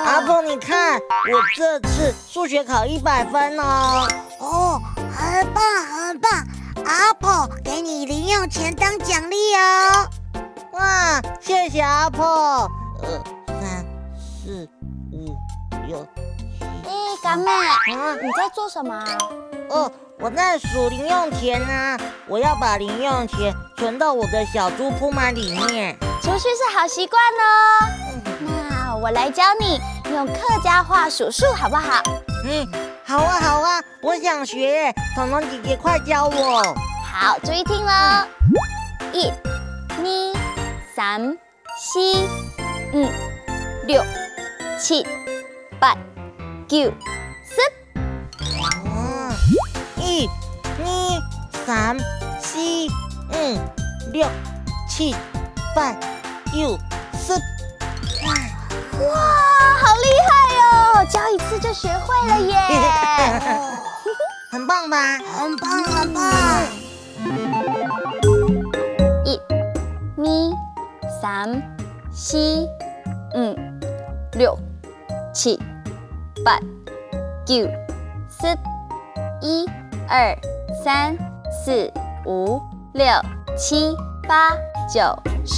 阿鹏，你看，我这次数学考100分哦。哦，很棒很棒，阿鹏，给你零用钱当奖励哦。哇，谢谢阿鹏。3、4、5、6、7。干妹，你在做什么啊？我在数零用钱啊，我要把零用钱存到我的小猪铺满里面。储蓄是好习惯哦。那我来教你用客家话数数好不好？好啊好啊，我想学耶，彤彤姐姐快教我。好，注意听咯。1、2、3、4、5、6、7、8、9、10。1、2、3、4、5、6、7、8、9、10。哇，好厉害哦！教一次就学会了耶。很棒吧？很棒很棒。1、2、3、4、5、6、7、8、9、10。1、2、3、4、5、6、7、8、9、10。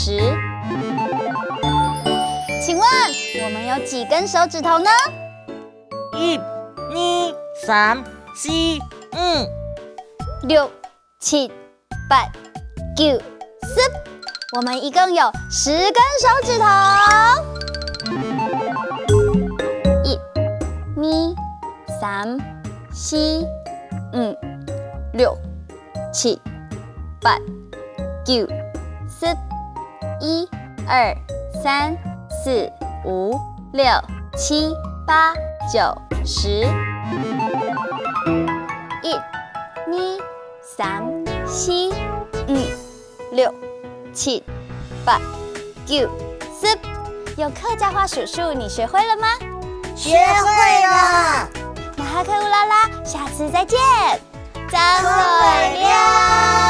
请问我们有几根手指头呢？1、2、3、4、5、6、7、8、9、10。我们一共有10根手指头。1、2、3、4、5、6、7、8、9、10。1、2、3、4、5、6、7、8、9、10。1、2、3、4、5、6、7、8、9、10。用客家话数数，你学会了吗？学会了。那哈克乌拉拉，下次再见，张伟亮。